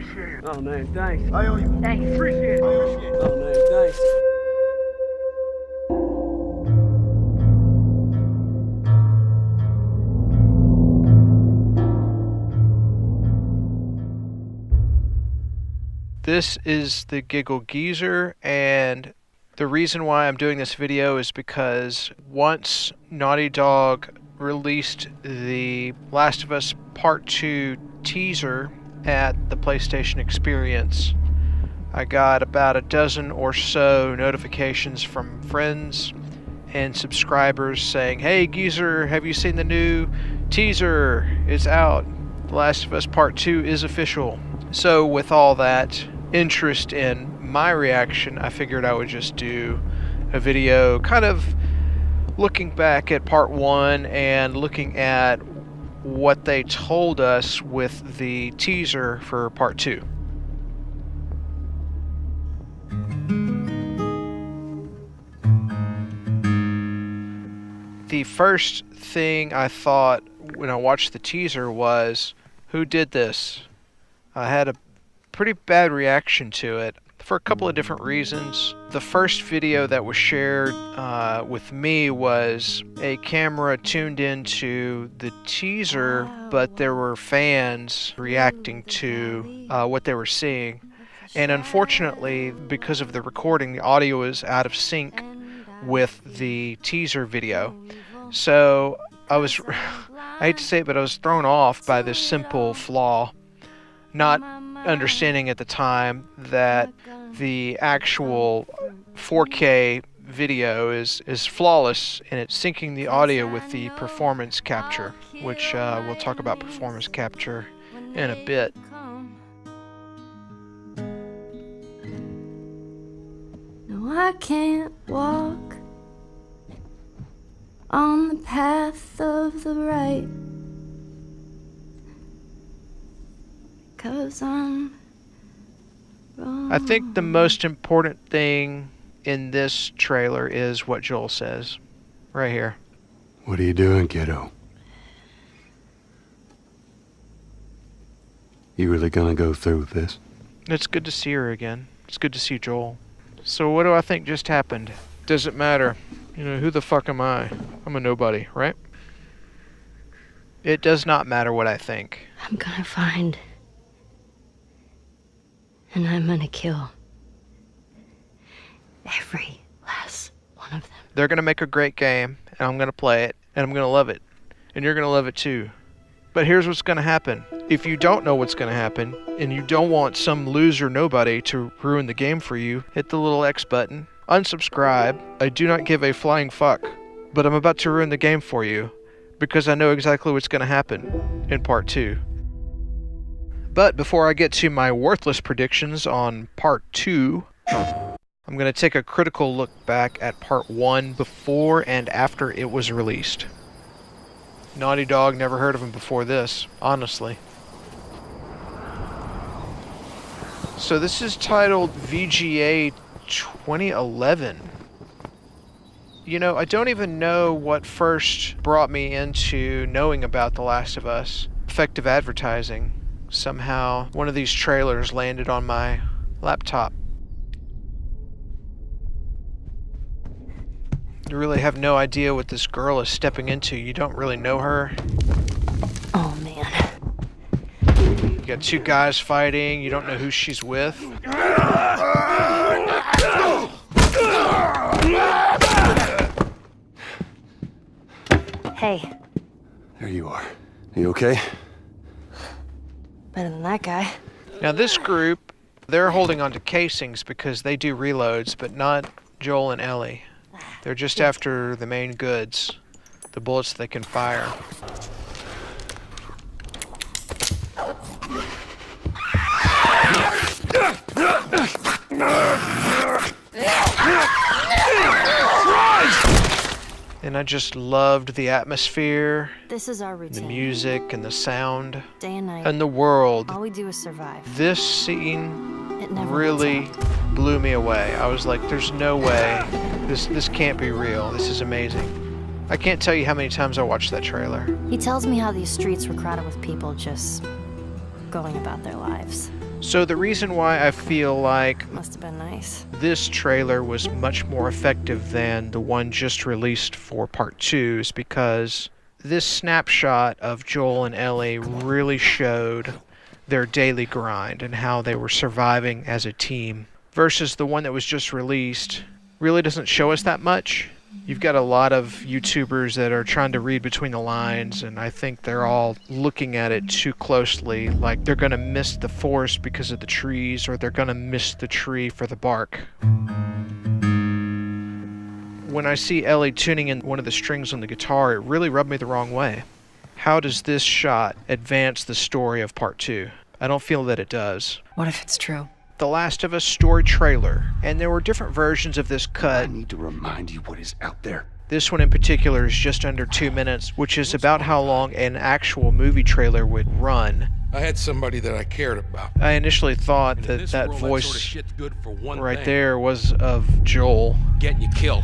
appreciate it. Oh, man, thanks. I owe you. Thanks. Appreciate it. Oh, man, thanks. This is the Giggle Geezer, and the reason why I'm doing this video is because once Naughty Dog released the Last of Us Part 2 teaser at the PlayStation Experience, I got about a dozen or so notifications from friends and subscribers saying, "Hey Geezer, have you seen the new teaser? It's out. The Last of Us Part 2 is official." So with all that interest in my reaction, I figured I would just do a video kind of looking back at Part 1 and looking at what they told us with the teaser for Part 2. The first thing I thought when I watched the teaser was, who did this? I had a pretty bad reaction to it for a couple of different reasons. The first video that was shared with me was a camera tuned into the teaser, but there were fans reacting to what they were seeing. And unfortunately, because of the recording, the audio is out of sync with the teaser video. So I hate to say it, but I was thrown off by this simple flaw, not understanding at the time that the actual 4K video is flawless, and it's syncing the audio with the performance capture, which we'll talk about performance capture in a bit. No, I can't walk on the path of the right, 'cause I'm wrong. I think the most important thing in this trailer is what Joel says right here. What are you doing, kiddo? You really gonna go through with this? It's good to see her again. It's good to see Joel. So what do I think just happened? Does it matter? You know, who the fuck am I? I'm a nobody, right? It does not matter what I think. I'm gonna find, and I'm gonna kill every last one of them. They're going to make a great game, and I'm going to play it, and I'm going to love it. And you're going to love it too. But here's what's going to happen. If you don't know what's going to happen, and you don't want some loser nobody to ruin the game for you, hit the little X button, unsubscribe. I do not give a flying fuck, but I'm about to ruin the game for you, because I know exactly what's going to happen in Part 2. But before I get to my worthless predictions on Part 2, I'm going to take a critical look back at Part 1 before and after it was released. Naughty Dog, never heard of him before this, honestly. So this is titled VGA 2011. You know, I don't even know what first brought me into knowing about The Last of Us. Effective advertising. Somehow one of these trailers landed on my laptop. You really have no idea what this girl is stepping into. You don't really know her. Oh man. You got two guys fighting. You don't know who she's with. Hey, There you are. You okay? better than that guy. Now this group, they're holding onto casings because they do reloads, but not Joel and Ellie. They're just after the main goods, the bullets they can fire. And I just loved the atmosphere, This is our the routine. music and the sound, Day and night. and the world. All we do is survive. This scene It never really lets up. blew me away. I was like, there's no way. This can't be real. This is amazing. I can't tell you how many times I watched that trailer. He tells me how these streets were crowded with people just going about their lives. So the reason why I feel like Must have been nice. this trailer was much more effective than the one just released for part 2 is because this snapshot of Joel and Ellie really showed their daily grind and how they were surviving as a team, versus the one that was just released really doesn't show us that much. You've got a lot of YouTubers that are trying to read between the lines, and I think they're all looking at it too closely, like they're going to miss the forest because of the trees, or they're going to miss the tree for the bark. When I see Ellie tuning in one of the strings on the guitar, it really rubbed me the wrong way. How does this shot advance the story of part 2? I don't feel that it does. What if it's true? The Last of Us story trailer, and there were different versions of this I cut. need to remind you what is out there. This one in particular is just under 2 minutes, which is about how long an actual movie trailer would run. I had somebody that I cared about. I initially thought And in that this that world, voice sort of shit's good for one right thing. there was of Joel. Getting you killed.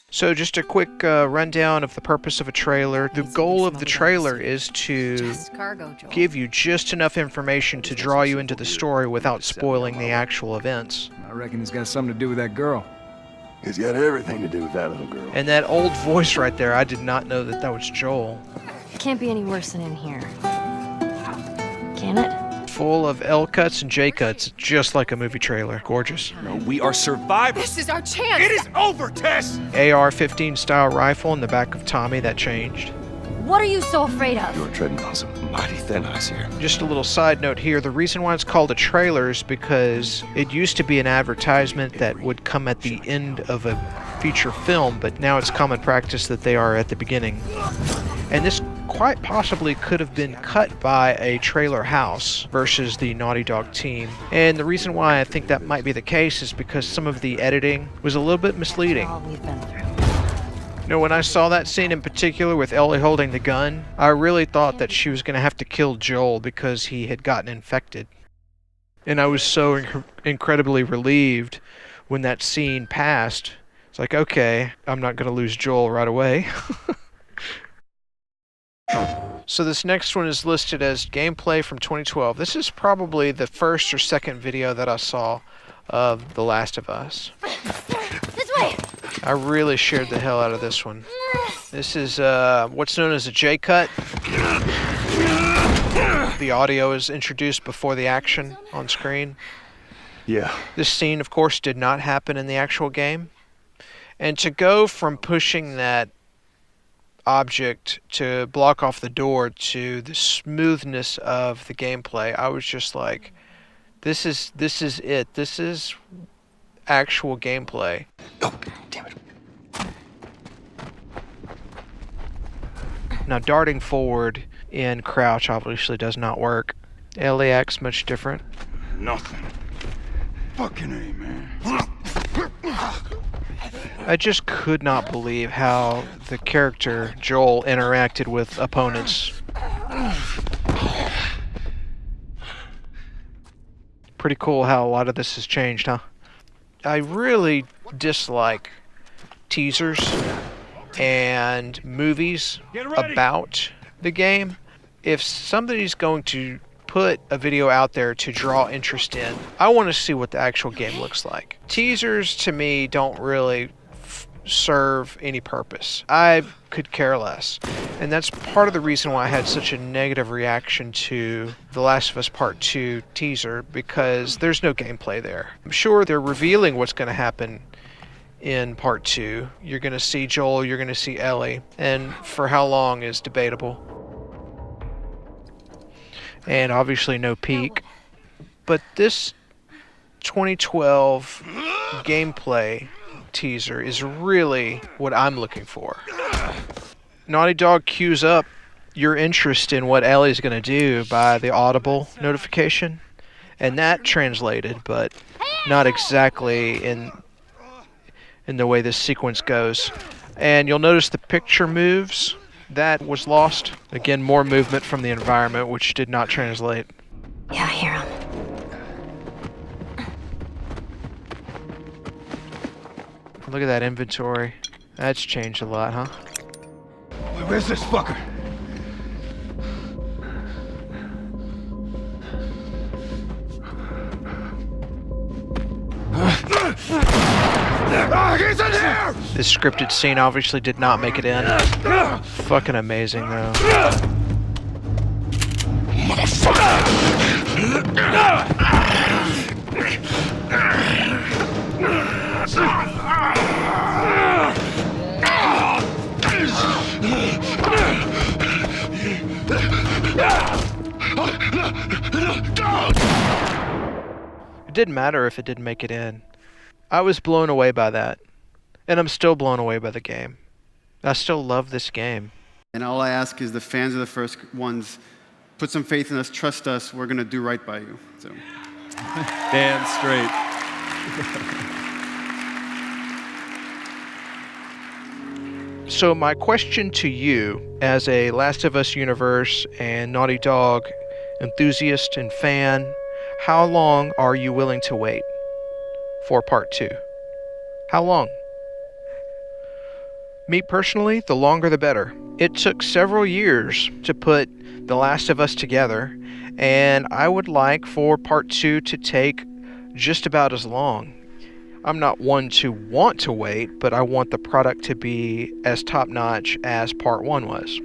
So just a quick rundown of the purpose of a trailer. The goal of the trailer is to Just cargo, Joel. give you just enough information to draw you into the story without spoiling the actual events. I reckon it's got something to do with that girl. It's got everything to do with that little girl. And that old voice right there, I did not know that that was Joel. Can't be any worse than in here. Can it? Full of L cuts and J cuts, just like a movie trailer. Gorgeous. No, we are survivors. This is our chance! It is over, Tess! AR-15 style rifle in the back of Tommy, that changed. What are you so afraid of? You're treading on some mighty thin ice here. Just a little side note here, the reason why it's called a trailer is because it used to be an advertisement that would come at the end of a feature film, but now it's common practice that they are at the beginning. And this quite possibly could have been cut by a trailer house versus the Naughty Dog team. And the reason why I think that might be the case is because some of the editing was a little bit misleading. All we've been through. You know, when I saw that scene in particular with Ellie holding the gun, I really thought that she was going to have to kill Joel because he had gotten infected. And I was so incredibly relieved when that scene passed. It's like, okay, I'm not going to lose Joel right away. So this next one is listed as gameplay from 2012. This is probably the first or second video that I saw of The Last of Us. This way! I really shared the hell out of this one. This is what's known as a J-cut. The audio is introduced before the action on screen. Yeah. This scene, of course, did not happen in the actual game. And to go from pushing that object to block off the door to the smoothness of the gameplay, I was just like, this is it. This is actual gameplay. Oh, damn it. Now, darting forward in crouch obviously does not work. LAX much different. Nothing. Fucking A, man. I just could not believe how the character Joel interacted with opponents. Pretty cool how a lot of this has changed, huh? I really dislike teasers and movies about the game. If somebody's going to put a video out there to draw interest in, I want to see what the actual game looks like. Teasers to me don't really serve any purpose. I could care less. And that's part of the reason why I had such a negative reaction to The Last of Us Part 2 teaser, because there's no gameplay there. I'm sure they're revealing what's going to happen in Part 2. You're going to see Joel, you're going to see Ellie, and for how long is debatable. And obviously no peak. But this 2012 gameplay teaser is really what I'm looking for. Naughty Dog cues up your interest in what Ellie's going to do by the audible notification, and that translated, but not exactly in the way this sequence goes. And you'll notice the picture moves. That was lost. Again, more movement from the environment, which did not translate. Yeah, I hear him. Look at that inventory. That's changed a lot, huh? Where's this fucker? He's in here! This scripted scene obviously did not make it in. Fucking amazing, though. It didn't matter if it didn't make it in. I was blown away by that. And I'm still blown away by the game. I still love this game. And all I ask is the fans of the first ones, put some faith in us, trust us, we're going to do right by you. So. Damn straight. So my question to you, as a Last of Us universe and Naughty Dog enthusiast and fan, how long are you willing to wait for part 2? How long? Me personally, the longer the better. It took several years to put The Last of Us together, and I would like for part 2 to take just about as long. I'm not one to want to wait, but I want the product to be as top-notch as part 1 was.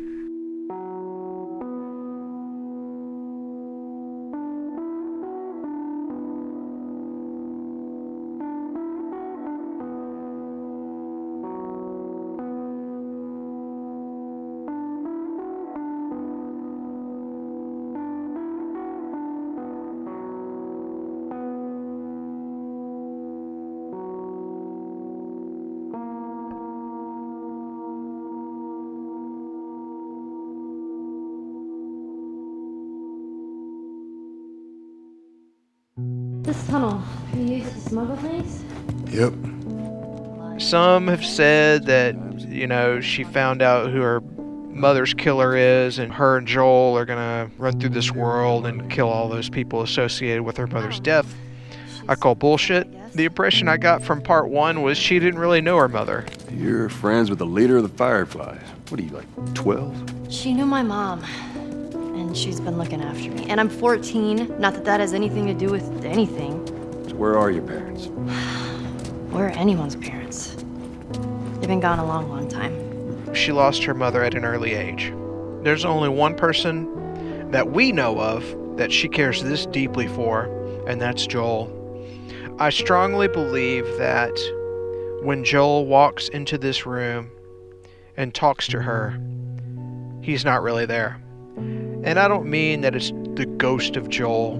This tunnel, can you use it to smuggle things? Yep. Some have said that, she found out who her mother's killer is, and her and Joel are gonna run through this world and kill all those people associated with her mother's death. I call bullshit. The impression I got from part 1 was she didn't really know her mother. You're friends with the leader of the Fireflies. What are you, like 12? She knew my mom, and she's been looking after me. And I'm 14, not that that has anything to do with anything. So where are your parents? Where are anyone's parents? They've been gone a long, long time. She lost her mother at an early age. There's only one person that we know of that she cares this deeply for, and that's Joel. I strongly believe that when Joel walks into this room and talks to her, he's not really there. And I don't mean that it's the ghost of Joel.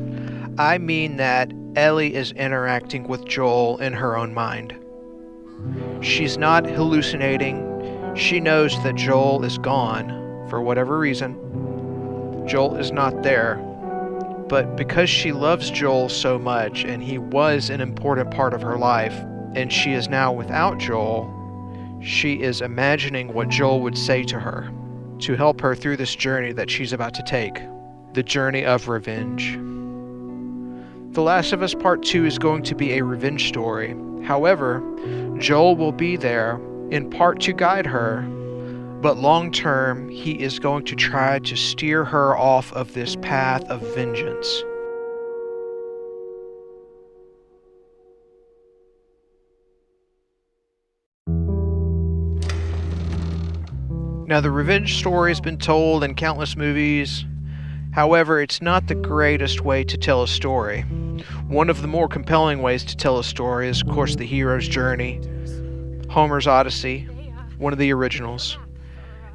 I mean that Ellie is interacting with Joel in her own mind. She's not hallucinating. She knows that Joel is gone for whatever reason. Joel is not there. But because she loves Joel so much, and he was an important part of her life, and she is now without Joel, she is imagining what Joel would say to her to help her through this journey that she's about to take, the journey of revenge. The Last of Us Part 2 is going to be a revenge story. However, Joel will be there in part to guide her, but long term, he is going to try to steer her off of this path of vengeance. Now, the revenge story has been told in countless movies. However, it's not the greatest way to tell a story. One of the more compelling ways to tell a story is, of course, the hero's journey, Homer's Odyssey, one of the originals.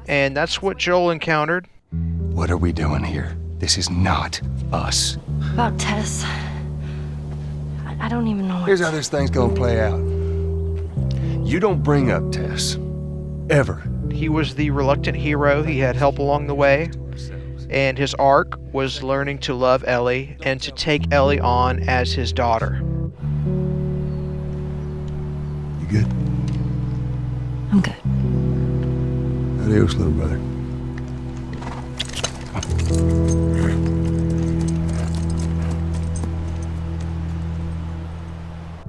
And that's what Joel encountered. What are we doing here? This is not us. About Tess. I don't even know what. Here's how this thing's gonna play out. You don't bring up Tess. Ever. He was the reluctant hero. He had help along the way. And his arc was learning to love Ellie and to take Ellie on as his daughter. You good? I'm good. Adios, little brother.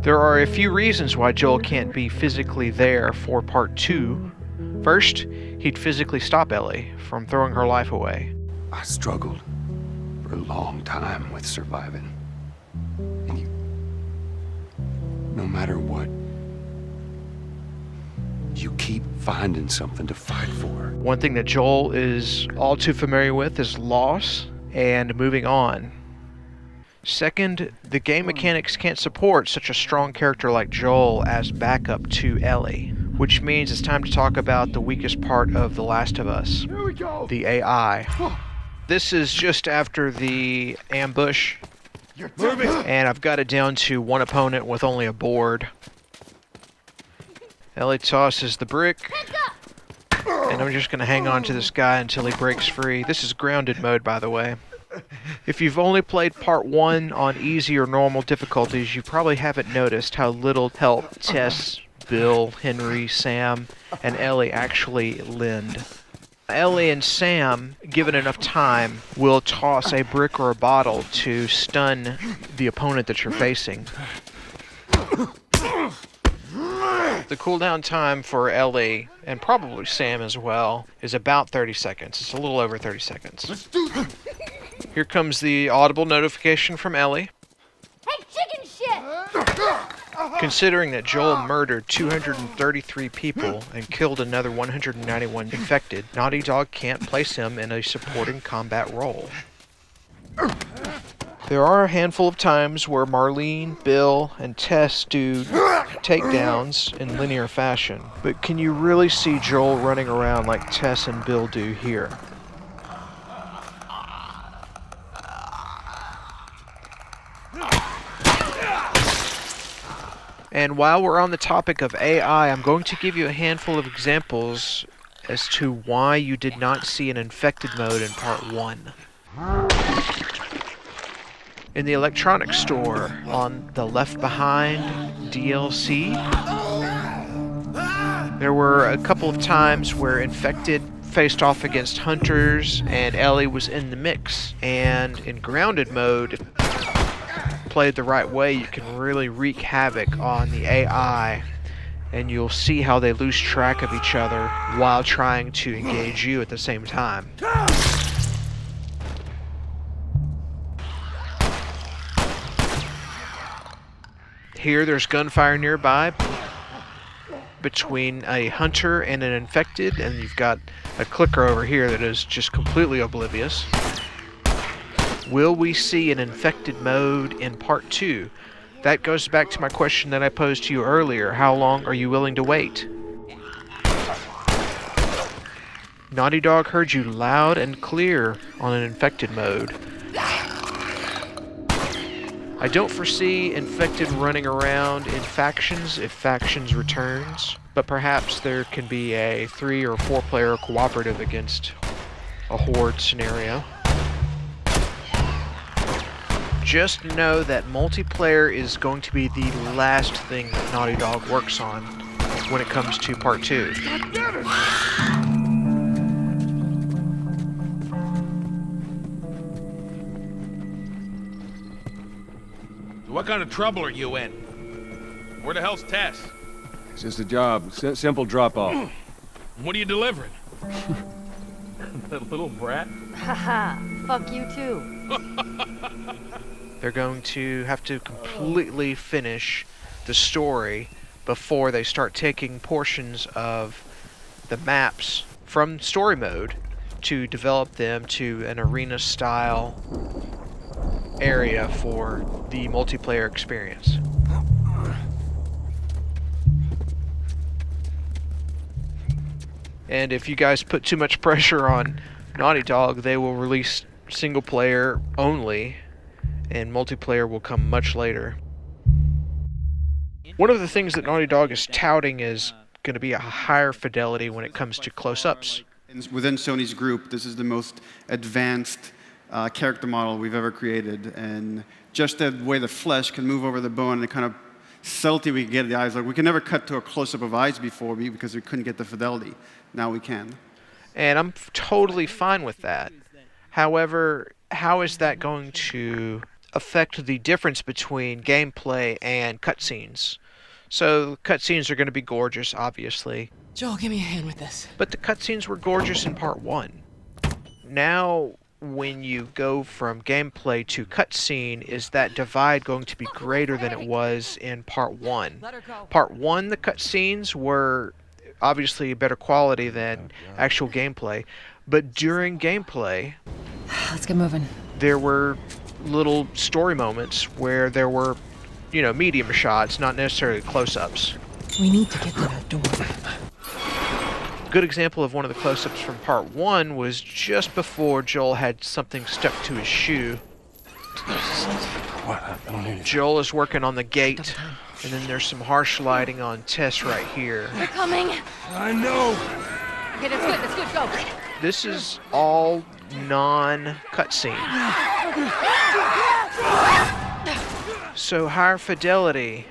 There are a few reasons why Joel can't be physically there for part 2. First, he'd physically stop Ellie from throwing her life away. I struggled for a long time with surviving. And no matter what, you keep finding something to fight for. One thing that Joel is all too familiar with is loss and moving on. Second, the game mechanics can't support such a strong character like Joel as backup to Ellie, which means it's time to talk about the weakest part of The Last of Us, the AI. This is just after the ambush, and I've got it down to one opponent with only a board. Ellie tosses the brick, and I'm just going to hang on to this guy until he breaks free. This is grounded mode, by the way. If you've only played part 1 on easy or normal difficulties, you probably haven't noticed how little help Tess, Bill, Henry, Sam, and Ellie actually lend. Ellie and Sam, given enough time, will toss a brick or a bottle to stun the opponent that you're facing. The cooldown time for Ellie, and probably Sam as well, is about 30 seconds. It's a little over 30 seconds. Here comes the audible notification from Ellie. Hey, chicken shit! Considering that Joel murdered 233 people and killed another 191 infected, Naughty Dog can't place him in a supporting combat role. There are a handful of times where Marlene, Bill, and Tess do takedowns in linear fashion, but can you really see Joel running around like Tess and Bill do here? And while we're on the topic of AI, I'm going to give you a handful of examples as to why you did not see an infected mode in part 1. In the electronics store on the Left Behind DLC, there were a couple of times where infected faced off against hunters and Ellie was in the mix. And in grounded mode, if played the right way, you can really wreak havoc on the AI, and you'll see how they lose track of each other while trying to engage you at the same time. Here there's gunfire nearby between a hunter and an infected, and you've got a clicker over here that is just completely oblivious. Will we see an infected mode in part 2? That goes back to my question that I posed to you earlier. How long are you willing to wait? Naughty Dog heard you loud and clear on an infected mode. I don't foresee infected running around in factions if factions returns, but perhaps there can be a 3 or 4 player cooperative against a horde scenario. Just know that multiplayer is going to be the last thing that Naughty Dog works on when it comes to part 2. What kind of trouble are you in? Where the hell's Tess? It's just a job. Simple drop-off. What are you delivering? That little brat? Haha, fuck you too. They're going to have to completely finish the story before they start taking portions of the maps from story mode to develop them to an arena-style area for the multiplayer experience. And if you guys put too much pressure on Naughty Dog, they will release single player only, and multiplayer will come much later. One of the things that Naughty Dog is touting is going to be a higher fidelity when it comes to close-ups. Within Sony's group, this is the most advanced character model we've ever created, and just the way the flesh can move over the bone and the kind of subtlety we can get at the eyes. Like, we can never cut to a close-up of eyes before because we couldn't get the fidelity. Now we can. And I'm totally fine with that. However, how is that going to affect the difference between gameplay and cutscenes? So cutscenes are going to be gorgeous, obviously. Joel, give me a hand with this. But the cutscenes were gorgeous in part 1. Now when you go from gameplay to cutscene, is that divide going to be greater than it was in Part 1? Part 1, the cutscenes were obviously better quality than actual gameplay, but during gameplay, Let's get moving. there were little story moments where there were, you know, medium shots, not necessarily close-ups. We need to get to that door. Good example of one of the close-ups from Part 1 was just before Joel had something stuck to his shoe. What? I don't need it. Joel is working on the gate, and then there's some harsh lighting on Tess right here. They're coming. I know. Okay, that's good, go. This is all non-cutscene. So higher fidelity.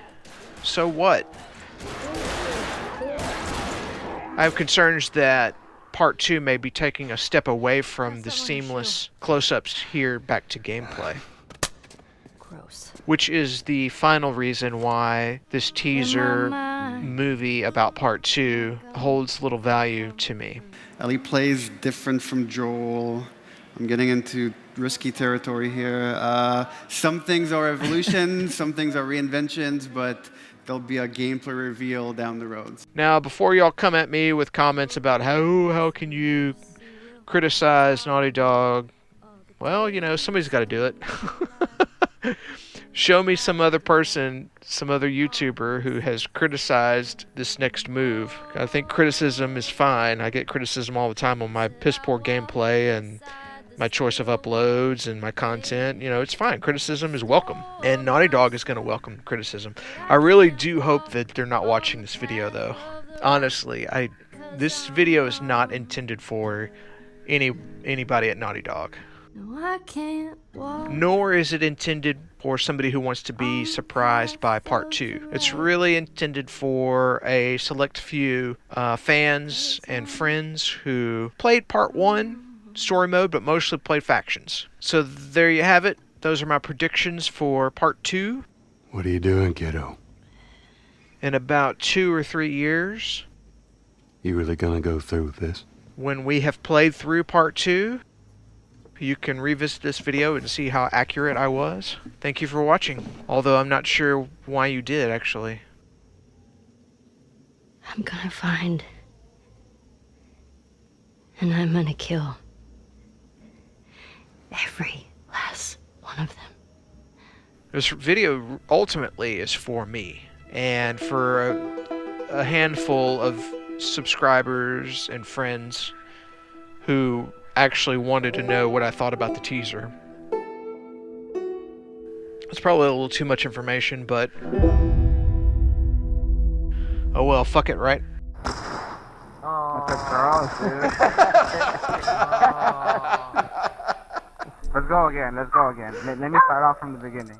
So what? I have concerns that Part 2 may be taking a step away from the seamless close-ups here back to gameplay. Gross. Which is the final reason why this teaser movie about Part 2 holds little value to me. Ellie plays different from Joel. I'm getting into risky territory here. Some things are evolutions, some things are reinventions, but there'll be a gameplay reveal down the road. Now, before y'all come at me with comments about how can you criticize Naughty Dog, well, you know, somebody's got to do it. Show me some other person, some other YouTuber who has criticized this next move. I think criticism is fine. I get criticism all the time on my piss poor gameplay and my choice of uploads and my content. You know, it's fine. Criticism is welcome. And Naughty Dog is going to welcome criticism. I really do hope that they're not watching this video, though. Honestly, this video is not intended for anybody at Naughty Dog. No, I can't walk. Nor is it intended for somebody who wants to be surprised by Part 2. It's really intended for a select few fans and friends who played Part 1 story mode, but mostly played factions. So there you have it. Those are my predictions for Part 2. What are you doing, kiddo? In about 2 or 3 years, You really gonna go through with this? when we have played through Part 2, you can revisit this video and see how accurate I was. Thank you for watching. Although I'm not sure why you did, actually. I'm gonna find. And I'm gonna kill. Every last one of them. This video ultimately is for me and for a handful of subscribers and friends who actually wanted to know what I thought about the teaser. It's probably a little too much information, but oh well, fuck it, right? That's a girl, dude. Let's go again. Let me start off from the beginning.